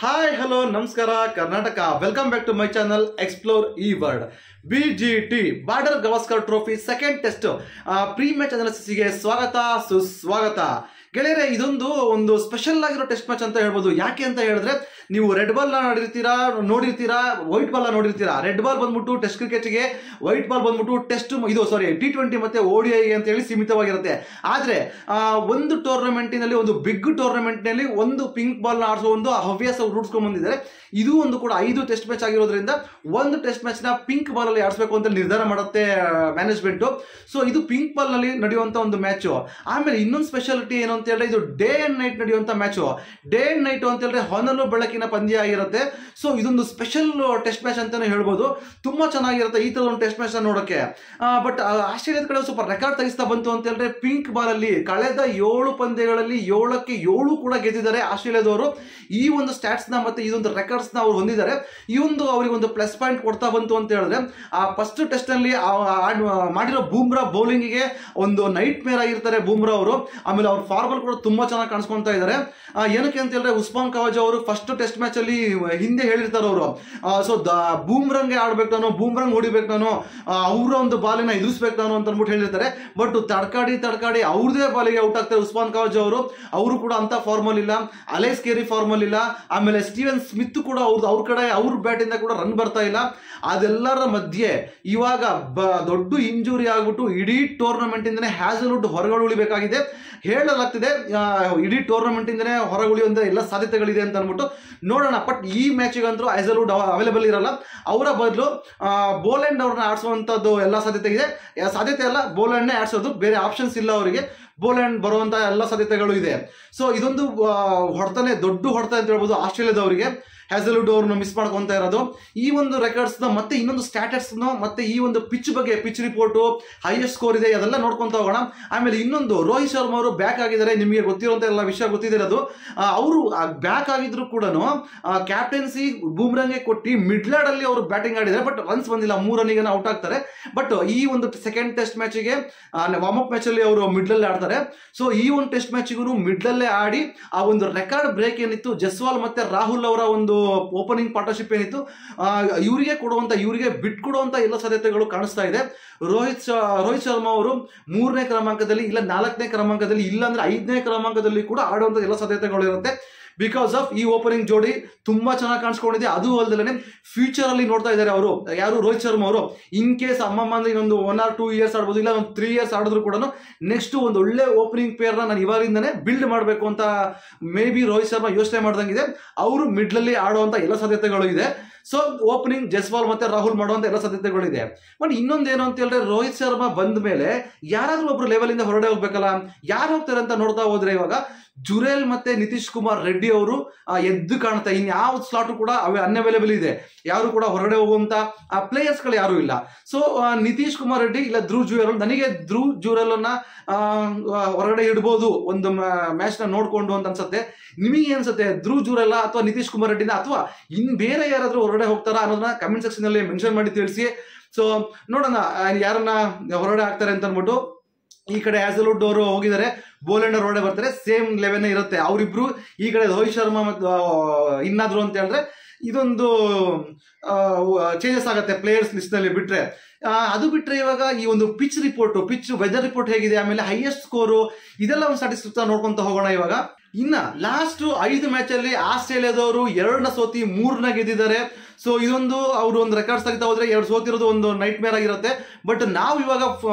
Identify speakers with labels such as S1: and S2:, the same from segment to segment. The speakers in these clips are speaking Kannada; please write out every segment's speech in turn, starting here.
S1: ಹಾಯ್ ಹಲೋ ನಮಸ್ಕಾರ Karnataka welcome back to my channel explore ಈ world BGT border Gavaskar trophy second test pre match ಅನಾಲಿಸಿಸ್ಗೆ ಸ್ವಾಗತ ಸುಸ್ವಾಗತ ಗೆಳೆಯರೆ. ಇದೊಂದು ಒಂದು ಸ್ಪೆಷಲ್ ಆಗಿರೋ ಟೆಸ್ಟ್ ಮ್ಯಾಚ್ ಅಂತ ಹೇಳ್ಬೋದು. ಯಾಕೆ ಅಂತ ಹೇಳಿದ್ರೆ ನೀವು ರೆಡ್ ಬಾಲ್ ನೋಡಿರ್ತೀರಾ ವೈಟ್ ಬಾಲ್ ನೋಡಿರ್ತೀರಾ. ರೆಡ್ ಬಾಲ್ ಬಂದ್ಬಿಟ್ಟು ಟೆಸ್ಟ್ ಕ್ರಿಕೆಟ್ಗೆ, ವೈಟ್ ಬಾಲ್ ಬಂದ್ಬಿಟ್ಟು ಟೆಸ್ಟ್ T20 ಮತ್ತೆ ODI ಅಂತ ಹೇಳಿ ಸೀಮಿತವಾಗಿರುತ್ತೆ. ಆದ್ರೆ ಒಂದು ಟೂರ್ನಮೆಂಟಿನಲ್ಲಿ, ಒಂದು ಬಿಗ್ ಟೂರ್ನಮೆಂಟ್ನಲ್ಲಿ ಒಂದು ಪಿಂಕ್ ಬಾಲ್ ನ ಆಡಿಸೋ ಒಂದು ಹವ್ಯಾಸ ರೂಢಿಸ್ಕೊಂಡು ಬಂದಿದ್ದಾರೆ. ಇದು ಒಂದು ಕೂಡ 5 ಟೆಸ್ಟ್ ಮ್ಯಾಚ್ ಆಗಿರೋದ್ರಿಂದ ಒಂದು ಟೆಸ್ಟ್ ಮ್ಯಾಚ್ ನ ಪಿಂಕ್ ಬಾಲ್ ಅಲ್ಲಿ ಆಡಿಸಬೇಕು ಅಂತ ನಿರ್ಧಾರ ಮಾಡುತ್ತೆ ಮ್ಯಾನೇಜ್ಮೆಂಟ್. ಸೊ ಇದು ಪಿಂಕ್ ಬಾಲ್ ನಲ್ಲಿ ನಡೆಯುವಂತ ಒಂದು ಮ್ಯಾಚ್. ಆಮೇಲೆ ಇನ್ನೊಂದು ಸ್ಪೆಷಾಲಿಟಿ ಏನು ಅಂತ ಹೇಳಿದ್ರೆ ಇದು ಡೇ ಅಂಡ್ ನೈಟ್ ನಡೆಯುವಂತ ಮ್ಯಾಚ್. ಡೇ ಅಂಡ್ ನೈಟ್ ಅಂತ ಹೇಳಿದ್ರೆ ಹೊನಲು ಬೆಳಕಿನ ಪಂದ್ಯ ಆಗಿರುತ್ತೆ. ಸೊ ಇದೊಂದು ಸ್ಪೆಷಲ್ ಟೆಸ್ಟ್ ಮ್ಯಾಚ್ ಅಂತಾನೆ ಹೇಳ್ಬೋದು. ತುಂಬಾ ಚೆನ್ನಾಗಿರುತ್ತೆ ಈ ತರ ಒಂದು ಟೆಸ್ಟ್ ಮ್ಯಾಚ್ ನೋಡೋಕೆ. ಬಟ್ ಆಸ್ಟ್ರೇಲಿಯಾದ ಕಡೆ ಸ್ವಲ್ಪ ರೆಕಾರ್ಡ್ ತೆಗಿಸ್ತಾ ಬಂತು ಅಂತ ಹೇಳಿದ್ರೆ ಪಿಂಕ್ ಬಾಲ್ ಅಲ್ಲಿ ಕಳೆದ 7 ಪಂದ್ಯಗಳಲ್ಲಿ 7ಕ್ಕೆ 7 ಕೂಡ ಗೆದ್ದಿದ್ದಾರೆ ಆಸ್ಟ್ರೇಲಿಯಾದವರು. ಈ ಒಂದು ಸ್ಟ್ಯಾಟ್ಸ್ ನ ಮತ್ತೆ ಇದೊಂದು ರೆಕಾರ್ಡ್ಸ್ ನ ಅವ್ರು ಹೊಂದಿದ್ದಾರೆ. ಈ ಒಂದು ಅವರಿಗೆ ಒಂದು ಪ್ಲಸ್ ಪಾಯಿಂಟ್ ಕೊಡ್ತಾ ಬಂತು ಅಂತ ಹೇಳಿದ್ರೆ ಆ ಫಸ್ಟ್ ಟೆಸ್ಟ್ ನಲ್ಲಿ ಮಾಡಿರೋ ಬೂಮ್ರಾ ಬೌಲಿಂಗ್ ಗೆ ಒಂದು ನೈಟ್ ಮೇರ್ ಆಗಿರ್ತಾರೆ ಬೂಮ್ರಾ ಅವರು. ಆಮೇಲೆ ಅವ್ರ ಫಾರ್ಮಲ್ ಕೂಡ ತುಂಬಾ ಚೆನ್ನಾಗಿ ಕಾಣಿಸ್ಕೊಂತಾ ಇದ್ದಾರೆ. ಏನಕ್ಕೆ ಅಂತ ಹೇಳಿದ್ರೆ ಉಸ್ಮಾನ್ ಖವಾಜಾ ಅವರು ಫಸ್ಟ್ ಟೆಸ್ಟ್ ಮ್ಯಾಚ್ ಅಲ್ಲಿ ಹಿಂದೆ ಹೇಳಿರ್ತಾರೆ ಅವರು, ಸೊ ಬೂಮ್ರಂಗೆ ಆಡ್ಬೇಕು ನಾನು, ಬೂಮ್ರಂಗ್ ಹೊಡಿಬೇಕು ನಾನು, ಅವರ ಒಂದು ಬಾಲಿನ ಎದುರಿಸ್ಬೇಕು ನಾನು ಅಂತ ಅಂದ್ಬಿಟ್ಟು ಹೇಳಿರ್ತಾರೆ. ಬಟ್ ತಡ್ಕಾಡಿ ಅವ್ರದೇ ಬಾಲಿಗೆ ಔಟ್ ಆಗ್ತಾರೆ ಉಸ್ಮಾನ್ ಖವಾಜಾ ಅವರು. ಅವರು ಕೂಡ ಅಂತ ಫಾರ್ಮಲ್ ಇಲ್ಲ, ಅಲೇಸ್ ಕೇರಿ ಫಾರ್ಮಲ್ ಇಲ್ಲ. ಆಮೇಲೆ ಸ್ಟೀವನ್ ಸ್ಮಿತ್ ಕೂಡ ಅವ್ರ ಕಡೆ ಅವ್ರ ಬ್ಯಾಟ್ ಇಂದ ಕೂಡ ರನ್ ಬರ್ತಾ ಇಲ್ಲ. ಅದೆಲ್ಲರ ಮಧ್ಯೆ ಇವಾಗ ದೊಡ್ಡ ಇಂಜುರಿ ಆಗ್ಬಿಟ್ಟು ಇಡೀ ಟೂರ್ನಮೆಂಟ್ ಇಂದನೇ ಹ್ಯಾಸಲ್ವುಡ್ ಹೊರಗಡೆ ಉಳಿಬೇಕಾಗಿದೆ ಹೇಳಲಾಗ್ತಿದೆ. ಇಡೀ ಟೂರ್ನಮೆಂಟ್ ಇಂದನೇ ಹೊರಗುಳಿಯುವಂತ ಎಲ್ಲ ಸಾಧ್ಯತೆಗಳಿದೆ ಅಂತ ಅಂದ್ಬಿಟ್ಟು ನೋಡೋಣ. ಬಟ್ ಈ ಮ್ಯಾಚಿಗಂತೂ ಹ್ಯಾಸಲ್ವುಡ್ ಅವೈಲೇಬಲ್ ಇರಲ್ಲ. ಅವರ ಬದಲು ಬೋಲೆಂಡ್ ಅವ್ರನ್ನ ಆಡಿಸುವಂತದ್ದು ಎಲ್ಲ ಸಾಧ್ಯತೆ ಇದೆ. ಸಾಧ್ಯತೆ ಅಲ್ಲ, ಬೋಲೆಂಡ್ನೇ ಆಡಿಸೋದು, ಬೇರೆ ಆಪ್ಷನ್ಸ್ ಇಲ್ಲ ಅವರಿಗೆ. ಬೋಲೆಂಡ್ ಬರುವಂತ ಎಲ್ಲ ಸಾಧ್ಯತೆಗಳು ಇದೆ. ಸೊ ಇದೊಂದು ದೊಡ್ಡ ಹೊಡೆತ ಅಂತ ಹೇಳ್ಬೋದು ಆಸ್ಟ್ರೇಲಿಯಾದವರಿಗೆ. ಹ್ಯಾಸಲ್ವುಡ್ ಅವ್ರನ್ನ ಮಿಸ್ ಮಾಡ್ಕೊಂತ ಇರೋದು. ಈ ಒಂದು ರೆಕಾರ್ಡ್ಸ್ ಮತ್ತೆ ಇನ್ನೊಂದು ಸ್ಟ್ಯಾಟಸ್ ಮತ್ತೆ ಈ ಒಂದು ಪಿಚ್ ಬಗ್ಗೆ, ಪಿಚ್ ರಿಪೋರ್ಟ್, ಹೈಯೆಸ್ಟ್ ಸ್ಕೋರ್ ಇದೆ, ಅದೆಲ್ಲ ನೋಡ್ಕೊಂತ ಹೋಗೋಣ. ಆಮೇಲೆ ಇನ್ನೊಂದು ರೋಹಿತ್ ಶರ್ಮಾ ಅವರು ಬ್ಯಾಕ್ ಆಗಿದ್ದಾರೆ. ನಿಮಗೆ ಗೊತ್ತಿರುವಂತ ಎಲ್ಲ ವಿಷಯ ಗೊತ್ತಿರೋದು. ಅವರು ಬ್ಯಾಕ್ ಆಗಿದ್ರು ಕೂಡ ಕ್ಯಾಪ್ಟನ್ಸಿ ಬೂಮ್ರಂಗೆ ಕೊಟ್ಟು ಮಿಡ್ಲಾರ್ಡ್ ಅಲ್ಲಿ ಅವರು ಬ್ಯಾಟಿಂಗ್ ಆಡಿದ್ದಾರೆ. ಬಟ್ ರನ್ಸ್ ಬಂದಿಲ್ಲ, 3 ರನ್ನಿಗೆ ಔಟ್ ಆಗ್ತಾರೆ. ಬಟ್ ಈ ಒಂದು ಸೆಕೆಂಡ್ ಟೆಸ್ಟ್ ಮ್ಯಾಚಿಗೆ ವಾರ್ಮ್ ಅಪ್ ಮ್ಯಾಚ್ ಅಲ್ಲಿ ಅವರು ಮಿಡ್ಲಲ್ಲಿ ಆಡ್ತಾರೆ. ಸೊ ಈ ಒಂದು ಟೆಸ್ಟ್ ಮ್ಯಾಚಿಗೂ ಮಿಡ್ಲಲ್ಲೇ ಆಡಿ ಆ ಒಂದು ರೆಕಾರ್ಡ್ ಬ್ರೇಕ್ ಏನಿತ್ತು ಜಸ್ವಾಲ್ ಮತ್ತೆ ರಾಹುಲ್ ಅವರ ಒಂದು ಓಪನಿಂಗ್ ಪಾರ್ಟ್ನರ್ಶಿಪ್ ಏನಿತ್ತು ಇವರಿಗೆ ಬಿಟ್ಕೊಡುವಂತ ಎಲ್ಲ ಸಾಧ್ಯತೆಗಳು ಕಾಣಿಸ್ತಾ ಇದೆ. ರೋಹಿತ್ ಶರ್ಮಾ ಅವರು 3ನೇ ಕ್ರಮಾಂಕದಲ್ಲಿ, ಇಲ್ಲ 4ನೇ ಕ್ರಮಾಂಕದಲ್ಲಿ, ಇಲ್ಲ ಅಂದ್ರೆ 5ನೇ ಕ್ರಮಾಂಕದಲ್ಲಿ ಕೂಡ ಆಡುವಂತ ಎಲ್ಲ ಸಾಧ್ಯತೆಗಳು ಇರುತ್ತೆ. ಬಿಕಾಸ್ ಆಫ್ ಈ ಓಪನಿಂಗ್ ಜೋಡಿ ತುಂಬಾ ಚೆನ್ನಾಗಿ ಕಾಣಿಸ್ಕೊಂಡಿದೆ. ಅದು ಅಲ್ಲದೆ ಫ್ಯೂಚರ್ ಅಲ್ಲಿ ನೋಡ್ತಾ ಇದ್ದಾರೆ ಅವರು, ಯಾರು ರೋಹಿತ್ ಶರ್ಮಾ ಅವರು. ಇನ್ ಕೇಸ್ ಅಂದ್ರೆ ಇನ್ನೊಂದು 1 or 2 years ಆಡ್ಬೋದು, ಇಲ್ಲ ಒಂದು 3 years ಆಡಿದ್ರು ಕೂಡ ನೆಕ್ಸ್ಟ್ ಒಂದು ಒಳ್ಳೆ ಓಪನಿಂಗ್ ಪೇರ್ ನಾನು ಇವಾಗಿಂದನೇ ಬಿಲ್ಡ್ ಮಾಡಬೇಕು ಅಂತ ಮೇ ಬಿ ರೋಹಿತ್ ಶರ್ಮಾ ಯೋಚನೆ ಮಾಡ್ದಂಗಿದೆ. ಅವರು ಮಿಡ್ಲಲ್ಲಿ ಆಡುವಂತ ಎಲ್ಲ ಸಾಧ್ಯತೆಗಳು ಇದೆ. ಸೊ ಓಪನಿಂಗ್ ಜಸ್ವಾಲ್ ಮತ್ತೆ ರಾಹುಲ್ ಮಾಡುವಂತ ಎಲ್ಲ ಸಾಧ್ಯತೆಗಳಿದೆ. ಬಟ್ ಇನ್ನೊಂದು ಏನು ಅಂತ ಹೇಳಿದ್ರೆ ರೋಹಿತ್ ಶರ್ಮಾ ಬಂದ ಮೇಲೆ ಯಾರಾದ್ರೂ ಒಬ್ರು ಲೆವೆಲ್ ಇಂದ ಹೊರಡೆ ಹೋಗ್ಬೇಕಲ್ಲ. ಯಾರು ಹೋಗ್ತಾರೆ ಅಂತ ನೋಡ್ತಾ ಹೋದ್ರೆ ಇವಾಗ ಜುರೇಲ್ ಮತ್ತೆ ನಿತೀಶ್ ಕುಮಾರ್ ರೆಡ್ಡಿ ಅವರು ಎದ್ದು ಕಾಣ್ತಾ, ಇನ್ ಯಾವ ಸ್ಲಾಟ್ ಕೂಡ ಅನ್ಅವೈಲೇಬಲ್ ಇದೆ. ಯಾರು ಕೂಡ ಹೊರಗಡೆ ಹೋಗುವಂತ ಪ್ಲೇಯರ್ಸ್ ಗಳು ಯಾರು ಇಲ್ಲ. ಸೊ ನಿತೀಶ್ ಕುಮಾರ್ ರೆಡ್ಡಿ ಇಲ್ಲ ಧ್ರುವ್ ಜುರೇಲ್, ನನಗೆ ಧ್ರುವ್ ಜುರೇಲ್ ಅನ್ನ ಹೊರಗಡೆ ಇಡ್ಬೋದು ಒಂದು ಮ್ಯಾಚ್ ನ ನೋಡ್ಕೊಂಡು ಅಂತ ಅನ್ಸುತ್ತೆ. ನಿಮಗೆ ಅನ್ಸುತ್ತೆ ಧ್ರುವ್ ಜುರೇಲ್ ಅಥವಾ ನಿತೀಶ್ ಕುಮಾರ್ ರೆಡ್ಡಿನ ಅಥವಾ ಇನ್ ಬೇರೆ ಯಾರಾದ್ರೂ ಹೊರಗಡೆ ಹೋಗ್ತಾರಾ ಅನ್ನೋದನ್ನ ಕಮೆಂಟ್ ಸೆಕ್ಷನ್ ಅಲ್ಲಿ ಮೆನ್ಷನ್ ಮಾಡಿ ತಿಳಿಸಿ. ಸೊ ನೋಡೋಣ ಯಾರನ್ನ ಹೊರಗಡೆ ಆಗ್ತಾರೆ ಅಂತ ಅನ್ಬಿಟ್ಟು. ಈ ಕಡೆ ಹ್ಯಾಸಲ್ವುಡ್ ಅವರು ಹೋಗಿದ್ದಾರೆ, ಬೋಲೆಂಡ್ ಹೊರಗಡೆ ಬರ್ತಾರೆ, ಸೇಮ್ ಲೆವೆನ್ ಇರುತ್ತೆ ಅವರಿಬ್ರು. ಈ ಕಡೆ ರೋಹಿತ್ ಶರ್ಮಾ ಮತ್ತು ಇನ್ನಾದ್ರು ಅಂತ ಹೇಳಿದ್ರೆ ಇದೊಂದು ಚೇಂಜಸ್ ಆಗುತ್ತೆ ಪ್ಲೇಯರ್ಸ್ ಲಿಸ್ಟ್ ನಲ್ಲಿ ಬಿಟ್ರೆ. ಅದು ಬಿಟ್ರೆ ಇವಾಗ ಈ ಒಂದು ಪಿಚ್ ವೆದರ್ ರಿಪೋರ್ಟ್ ಹೇಗಿದೆ, ಆಮೇಲೆ ಹೈಯೆಸ್ಟ್ ಸ್ಕೋರು, ಇದೆಲ್ಲ ಒಂದು ಸ್ಟಾಟಿಸ್ಟಿಕ್ಸ್ ನೋಡ್ಕೊಂತ ಹೋಗೋಣ ಇವಾಗ. ಇನ್ನ ಲಾಸ್ಟ್ 5 ಮ್ಯಾಚ್ ಅಲ್ಲಿ ಆಸ್ಟ್ರೇಲಿಯಾದವರು 2ನ ಸೋತಿ 3ನ ಗೆದ್ದಿದ್ದಾರೆ. ಸೊ ಇದೊಂದು ಅವರು ಒಂದು ರೆಕಾರ್ಡ್ಸ್ ತೆಗಿತಾ ಹೋದ್ರೆ 2 ಸೋತಿರೋದು ಒಂದು ನೈಟ್ ಮೇರ್ ಆಗಿರುತ್ತೆ. ಬಟ್ ನಾವು ಇವಾಗ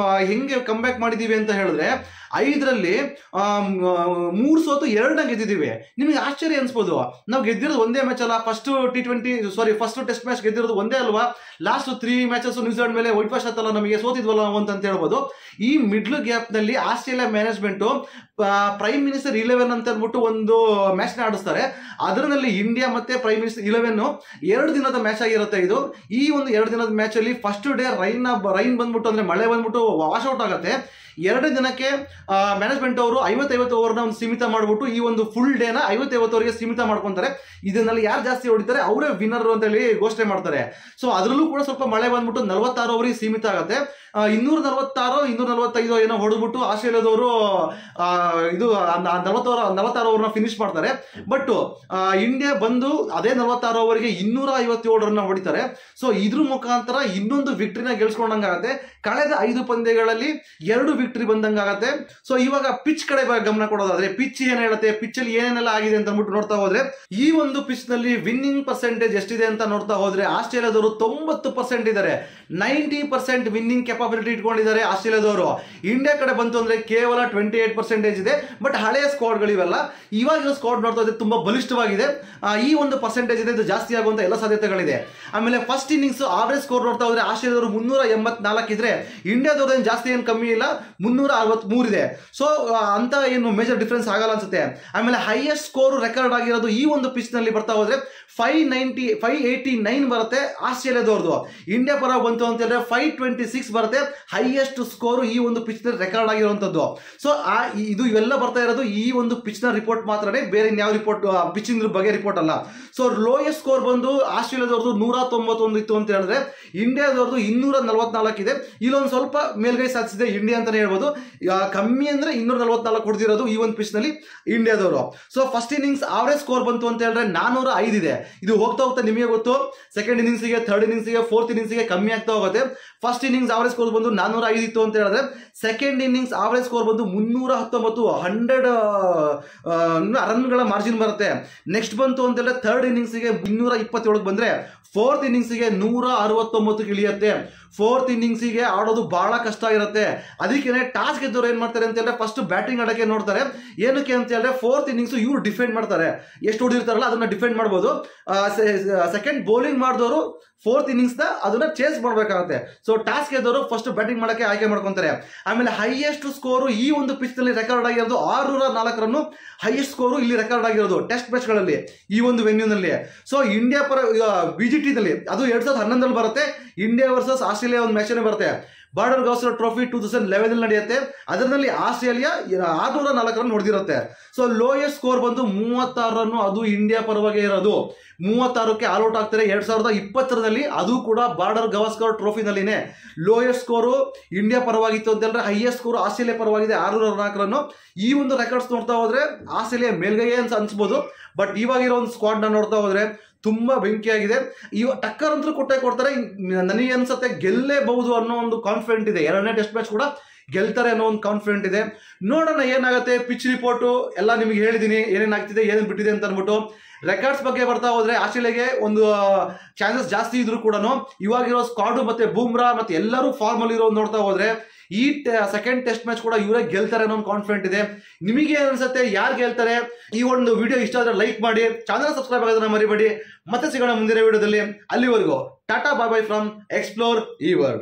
S1: ಹೆಂಗೆ ಕಮ್ ಬ್ಯಾಕ್ ಮಾಡಿದೀವಿ ಅಂತ ಹೇಳಿದ್ರೆ 5ರಲ್ಲಿ 3 ಸೋತು 2ನ ಗೆದ್ದಿದ್ದೀವಿ. ನಿಮಗೆ ಆಶ್ಚರ್ಯ ಅನ್ಸ್ಬೋದು, ನಾವು ಗೆದ್ದಿರೋದು ಒಂದೇ ಮ್ಯಾಚ್ ಅಲ್ಲ. ಫಸ್ಟ್ ಟೆಸ್ಟ್ ಮ್ಯಾಚ್ ಗೆದ್ದಿರೋದು ಒಂದೇ ಅಲ್ವಾ. ಲಾಸ್ಟ್ 3 ಮ್ಯಾಚಸ್ ನ್ಯೂಜಿಲೆಂಡ್ ಮೇಲೆ ವೈಟ್ ವಾಶ್ ಆತಲ್ಲ, ನಮಗೆ ಸೋತಿದ್ವಲ್ಲ ನಾವು ಅಂತ ಹೇಳ್ಬೋದು. ಈ ಮಿಡ್ಲ್ ಗ್ಯಾಪ್ ನಲ್ಲಿ ಆಸ್ಟ್ರೇಲಿಯಾ ಮ್ಯಾನೇಜ್ಮೆಂಟ್ ಪ್ರೈಮ್ ಮಿನಿಸ್ಟರ್ 11 ಅಂತ ಅಂದ್ಬಿಟ್ಟು ಒಂದು ಮ್ಯಾಚ್ ನ ಆಡಿಸ್ತಾರೆ. ಅದರಲ್ಲಿ ಇಂಡಿಯಾ ಮತ್ತೆ ಪ್ರೈಮ್ ಮಿನಿಸ್ಟರ್ 11 2 ದಿನದ ಮ್ಯಾಚ್ ಆಗಿರುತ್ತೆ ಇದು. ಈ ಒಂದು 2 ದಿನದ ಮ್ಯಾಚ್ ಅಲ್ಲಿ ಫಸ್ಟ್ ಡೇ ರೈನ್ ಬಂದ್ಬಿಟ್ಟು, ಅಂದ್ರೆ ಮಳೆ ಬಂದ್ಬಿಟ್ಟು ವಾಶ್ ಔಟ್ ಆಗುತ್ತೆ. ಎರಡನೇ ದಿನಕ್ಕೆ ಮ್ಯಾನೇಜ್ಮೆಂಟ್ ಅವರು 50-50 ಓವರ್ನ ಒಂದು ಸೀಮಿತ ಮಾಡಿಬಿಟ್ಟು ಈ ಒಂದು ಫುಲ್ ಡೇನ 50-50 ಓವರ್ಗೆ ಸೀಮಿತ ಮಾಡ್ಕೊಂತಾರೆ. ಇದನ್ನಲ್ಲಿ ಯಾರು ಜಾಸ್ತಿ ಹೊಡಿತಾರೆ ಅವರೇ ವಿನ್ನರ್ ಅಂತ ಹೇಳಿ ಘೋಷಣೆ ಮಾಡ್ತಾರೆ. ಸೊ ಅದರಲ್ಲೂ ಕೂಡ ಸ್ವಲ್ಪ ಮಳೆ ಬಂದ್ಬಿಟ್ಟು 46 ಓವರಿಗೆ ಸೀಮಿತ ಆಗುತ್ತೆ. 246-245 ಏನೋ ಹೊಡೆದ್ಬಿಟ್ಟು ಆಸ್ಟ್ರೇಲಿಯಾದವರು ಇದು 46 ಓವರ್ನ ಫಿನಿಶ್ ಮಾಡ್ತಾರೆ. ಬಟ್ ಇಂಡಿಯಾ ಬಂದು ಅದೇ 46 ಓವರ್ಗೆ 257 ರನ್ ಹೊಡಿತಾರೆ. ಸೊ ಇದ್ರ ಮುಖಾಂತರ ಇನ್ನೊಂದು ವಿಕ್ಟ್ರಿನ ಗೆಲ್ಸ್ಕೊಂಡಂಗಾಗತ್ತೆ. ಕಳೆದ 5 ಪಂದ್ಯಗಳಲ್ಲಿ 2 ವಿಕ್ಟ್ರಿ ಬಂದಂಗಾಗತ್ತೆ. ಸೊ ಇವಾಗ ಪಿಚ್ ಕಡೆ ಗಮನ ಕೊಡೋದಾದ್ರೆ ಪಿಚ್ ಏನ್ ಹೇಳುತ್ತೆ, ಪಿಚ್ ಅಲ್ಲಿ ಏನೇನೆಲ್ಲ ಆಗಿದೆ ಅಂತ ಅಂದ್ಬಿಟ್ಟು ನೋಡ್ತಾ ಹೋದ್ರೆ ಈ ಒಂದು ಪಿಚ್ ನಲ್ಲಿ ವಿನ್ನಿಂಗ್ ಪರ್ಸೆಂಟೇಜ್ ಎಷ್ಟಿದೆ ಅಂತ ನೋಡ್ತಾ ಹೋದ್ರೆ ಆಸ್ಟ್ರೇಲಿಯಾದವರು 90% ಇದ್ದಾರೆ. 90% ವಿನ್ನಿಂಗ್ ಕೆಪಾಬಿಲಿಟಿ ಇಟ್ಕೊಂಡಿದ್ದಾರೆ ಆಸ್ಟ್ರೇಲಿಯಾದವರು. ಇಂಡಿಯಾ ಕಡೆ ಬಂತು ಅಂದ್ರೆ ಕೇವಲ 28% ಇದೆ. ಬಟ್ ಹಳೆಯ ಸ್ಕ್ವಾಡ್ಗಳಿವೆಲ್ಲ, ಇವಾಗಿರೋ ಸ್ಕ್ವಾಡ್ ನೋಡ್ತಾ ಇದ್ರೆ ತುಂಬಾ ಬಲಿಷ್ಠವಾಗಿದೆ. ಈ ಒಂದು ಪರ್ಸೆಂಟೇಜ್ ಇದೆ, ಇದು ಜಾಸ್ತಿ ಆಗುವಂತ ಎಲ್ಲ ಸಾಧ್ಯತೆಗಳಿದೆ. ಆಮೇಲೆ ಫಸ್ಟ್ ಇನ್ನಿಂಗ್ಸ್ ಆವರೇಜ್ ಸ್ಕೋರ್ ನೋಡ್ತಾ ಹೋದ್ರೆ ಆಸ್ಟ್ರೇಲಿಯಾದವರು 384 ಇದ್ರೆ ಇಂಡಿಯಾದವ್ರು ಏನು ಜಾಸ್ತಿ ಏನು ಕಮ್ಮಿ ಇಲ್ಲ, 363 ಇದೆ. ಸೊ ಅಂತ ಏನು ಮೇಜರ್ ಡಿಫರೆನ್ಸ್ ಆಗಲ್ಲ ಅನ್ಸುತ್ತೆ. ಆಮೇಲೆ ಹೈಯೆಸ್ಟ್ ಸ್ಕೋರ್ ರೆಕಾರ್ಡ್ ಆಗಿರೋದು ಈ ಒಂದು ಪಿಚ್ ನಲ್ಲಿ ಬರ್ತಾ ಹೋದ್ರೆ 589 ಬರುತ್ತೆ ಆಸ್ಟ್ರೇಲಿಯಾದವ್ರದ್ದು. ಇಂಡಿಯಾ ಪರ ಬಂತು ಅಂತ ಹೇಳಿದ್ರೆ 526 ಬರುತ್ತೆ. ಹೈಯೆಸ್ಟ್ ಸ್ಕೋರ್ ಈ ಒಂದು ಪಿಚ್ ನಲ್ಲಿ ರೆಕಾರ್ಡ್ ಆಗಿರುವಂತದ್ದು. ಸೊ ಇದು ಇವೆಲ್ಲ ಬರ್ತಾ ಇರೋದು ಈ ಒಂದು ಪಿಚ್ ನ ರಿಪೋರ್ಟ್ ಮಾತ್ರನೇ, ಬೇರೆ ಯಾವ ರಿಪೋರ್ಟ್ ಪಿಚಿಂಗ್ ಬಗ್ಗೆ ರಿಪೋರ್ಟ್ ಅಲ್ಲ. ಸೊ ಲೋಯೆಸ್ಟ್ ಸ್ಕೋರ್ ಬಂದು ಆಸ್ಟ್ರೇಲಿಯಾದವ್ರದ್ದು 191 ಇತ್ತು ಅಂತ ಹೇಳಿದ್ರೆ ಇಂಡಿಯಾದವ್ರದ್ದು 244 ಇದೆ. ಇಲ್ಲೊಂದು ಸ್ವಲ್ಪ ಮೇಲ್ಗೈ ಸಾಧಿಸಿದೆ ಇಂಡಿಯಾ ಅಂತಾನೆ ಹೇಳ್ಬೋದು. ಕಮ್ಮಿ ಅಂದ್ರೆ 244 ಹೊಡೆದಿರೋದು ಈ ಒಂದು ಪಿಚ್ ನಲ್ಲಿ ಇಂಡಿಯಾದವರು. So first innings average score ಬಂತು ಅಂತ ಹೇಳಿದ್ರೆ 405 ಇದೆ. ಇದು ಹೋಗ್ತಾ ಹೋಗ್ತಾ ನಿಮಗೆ ಗೊತ್ತು, ಸೆಕೆಂಡ್ ಇನ್ನಿಂಗ್ಸ್ಗೆ, ಥರ್ಡ್ ಇನ್ನಿಂಗ್ಸ್ಗೆ, ಫೋರ್ತ್ ಇನ್ನಿಂಗ್ಸ್ಗೆ ಕಮ್ಮಿ ಆಗ್ತಾ ಹೋಗುತ್ತೆ. ಫಸ್ಟ್ ಇನ್ನಿಂಗ್ಸ್ ಆವರೇಜ್ ಸ್ಕೋರ್ ಬಂದು 405 ಇತ್ತು ಅಂತ ಹೇಳಿದ್ರೆ ಸೆಕೆಂಡ್ ಇನ್ನಿಂಗ್ಸ್ ಆವರೇಜ್ ಸ್ಕೋರ್ ಬಂದು 319, 100 ರನ್ಗಳ ಮಾರ್ಜಿನ್ ಬರುತ್ತೆ. ನೆಕ್ಸ್ಟ್ ಬಂತು ಅಂತ ಹೇಳಿದ್ರೆ ಥರ್ಡ್ ಇನ್ನಿಂಗ್ಸ್ಗೆ 227 ಬಂದ್ರೆ ಫೋರ್ತ್ ಇನ್ನಿಂಗ್ಸ್ಗೆ 169 ಇಳಿಯುತ್ತೆ. ಫೋರ್ತ್ ಇನ್ನಿಂಗ್ಸಿಗೆ ಆಡೋದು ಬಹಳ ಕಷ್ಟ ಇರುತ್ತೆ. ಅದಕ್ಕೆ ಟಾಸ್ ಗೆದ್ದವರು ಏನ್ ಮಾಡ್ತಾರೆ ಅಂತ ಹೇಳಿದ್ರೆ ಫಸ್ಟ್ ಬ್ಯಾಟಿಂಗ್ ಆಡಕ್ಕೆ ನೋಡ್ತಾರೆ. ಏನಕ್ಕೆ ಅಂತ ಹೇಳಿದ್ರೆ ಫೋರ್ತ್ ಇನ್ನಿಂಗ್ಸ್ ಇವ್ರು ಡಿಫೆಂಡ್ ಮಾಡ್ತಾರೆ, ಎಷ್ಟು ಹೊಡಿರ್ತಾರಲ್ಲ ಅದನ್ನ ಡಿಫೆಂಡ್ ಮಾಡ್ಬೋದು. ಸೆಕೆಂಡ್ ಬೌಲಿಂಗ್ ಮಾಡಿದವರು ಫೋರ್ತ್ ಇನ್ನಿಂಗ್ಸ್ ಅದನ್ನ ಚೇಸ್ ಮಾಡಬೇಕಾಗುತ್ತೆ. ಸೊ ಟಾಸ್ ಗೆದ್ದವರು ಫಸ್ಟ್ ಬ್ಯಾಟಿಂಗ್ ಮಾಡಕ್ಕೆ ಆಯ್ಕೆ ಮಾಡ್ಕೊಂತಾರೆ. ಆಮೇಲೆ ಹೈಯೆಸ್ಟ್ ಸ್ಕೋರು ಈ ಒಂದು ಪಿಚ್ ನಲ್ಲಿ ರೆಕಾರ್ಡ್ ಆಗಿರೋದು 604 ರನ್. ಹೈಯೆಸ್ಟ್ ಸ್ಕೋರು ಇಲ್ಲಿ ರೆಕಾರ್ಡ್ ಆಗಿರೋದು ಟೆಸ್ಟ್ ಮ್ಯಾಚ್ ಗಳಲ್ಲಿ ಈ ಒಂದು ವೆನ್ಯೂನಲ್ಲಿ. ಸೊ ಇಂಡಿಯಾ ಪರ BGT ನಲ್ಲಿ ಅದು 2011 ಬರುತ್ತೆ. ಇಂಡಿಯಾ ವರ್ಸಸ್ ಆಸ್ಟ್ರೇಲಿಯಾ ಒಂದು ಮ್ಯಾಚ್ ಬರುತ್ತೆ. ಬಾರ್ಡರ್ ಗವಾಸ್ಕರ್ ಟ್ರೋಫಿ 2011 ನಡೆಯುತ್ತೆ. ಅದರಲ್ಲಿ ಆಸ್ಟ್ರೇಲಿಯಾ 604 ರನ್ ಹೊಡೆದಿರುತ್ತೆ. ಸೊ ಲೋಯೆಸ್ಟ್ ಸ್ಕೋರ್ ಬಂದು 36 ರನ್, ಅದು ಇಂಡಿಯಾ ಪರವಾಗಿ ಇರೋದು. 36ಕ್ಕೆ ಆಲ್ ಔಟ್ ಆಗ್ತಾರೆ 2020ರಲ್ಲಿ. ಅದು ಕೂಡ ಬಾರ್ಡರ್ ಗವಾಸ್ಕರ್ ಟ್ರೋಫಿನಲ್ಲಿನೇ ಲೋಯೆಸ್ಟ್ ಸ್ಕೋರು ಇಂಡಿಯಾ ಪರವಾಗಿತ್ತು ಅಂತ ಹೇಳಿದ್ರೆ ಹೈಯೆಸ್ಟ್ ಸ್ಕೋರ್ ಆಸ್ಟ್ರೇಲಿಯಾ ಪರವಾಗಿದೆ 604 ರನ್. ಈ ಒಂದು ರೆಕಾರ್ಡ್ಸ್ ನೋಡ್ತಾ ಹೋದ್ರೆ ಆಸ್ಟ್ರೇಲಿಯಾ ಮೇಲ್ಗೈಯೇ ಅಂತ ಅನ್ಸ್ಬೋದು. ಬಟ್ ಇವಾಗಿರೋ ಒಂದು ಸ್ಕ್ವಾಡ್ ನ ನೋಡ್ತಾ ಹೋದ್ರೆ ತುಂಬಾ ಬೆಂಕಿಯಾಗಿದೆ. ಟಕ್ಕರ್ ಅಂತೂ ಕೊಡ್ತಾರೆ. ನನಗೆ ಅನ್ಸುತ್ತೆ ಗೆಲ್ಲೇಬಹುದು ಅನ್ನೋ ಒಂದು ಕಾನ್ಫಿಡೆಂಟ್ ಇದೆ. ಎರಡನೇ ಟೆಸ್ಟ್ ಮ್ಯಾಚ್ ಕೂಡ ಗೆಲ್ತಾರೆ ಅನ್ನೋ ಒಂದು ಕಾನ್ಫಿಡೆಂಟ್ ಇದೆ. ನೋಡೋಣ ಏನಾಗುತ್ತೆ. ಪಿಚ್ ರಿಪೋರ್ಟು ಎಲ್ಲ ನಿಮಗೆ ಹೇಳಿದೀನಿ, ಏನೇನಾಗ್ತಿದೆ ಏನೇನು ಬಿಟ್ಟಿದೆ ಅಂತ ಅಂದ್ಬಿಟ್ಟು. ರೆಕಾರ್ಡ್ಸ್ ಬಗ್ಗೆ ಬರ್ತಾ ಹೋದ್ರೆ ಆಸ್ಟ್ರೇಲಿಯಾಗೆ ಒಂದು ಚಾನ್ಸಸ್ ಜಾಸ್ತಿ ಇದ್ರು ಕೂಡ ಇವಾಗಿರೋ ಸ್ಕ್ವಾಡು ಮತ್ತೆ ಬೂಮ್ರಾ ಮತ್ತೆ ಎಲ್ಲರೂ ಫಾರ್ಮ್ ಅಲ್ಲಿ ಇರೋದು ನೋಡ್ತಾ ಹೋದ್ರೆ ಈ ಸೆಕೆಂಡ್ ಟೆಸ್ಟ್ ಮ್ಯಾಚ್ ಕೂಡ ಇವರೇ ಗೆಲ್ತಾರೆ ಅನ್ನೋ ಒಂದು ಕಾನ್ಫಿಡೆಂಟ್ ಇದೆ. ನಿಮಗೆ ಅನ್ಸುತ್ತೆ ಯಾರು ಗೆಲ್ತಾರೆ? ಈ ಒಂದು ವಿಡಿಯೋ ಇಷ್ಟ ಆದ್ರೆ ಲೈಕ್ ಮಾಡಿ, ಚಾನಲ್ ಸಬ್ಸ್ಕ್ರೈಬ್ ಆಗೋದನ್ನ ಮರಿಬೇಡಿ. ಮತ್ತೆ ಸಿಗೋಣ ಮುಂದಿನ ವಿಡಿಯೋದಲ್ಲಿ. ಅಲ್ಲಿವರೆಗೂ ಟಾಟಾ ಬಾಯ್ ಬಾಯ್ ಫ್ರಮ್ ಎಕ್ಸ್ಪ್ಲೋರ್ ಈ ವರ್ಲ್ಡ್.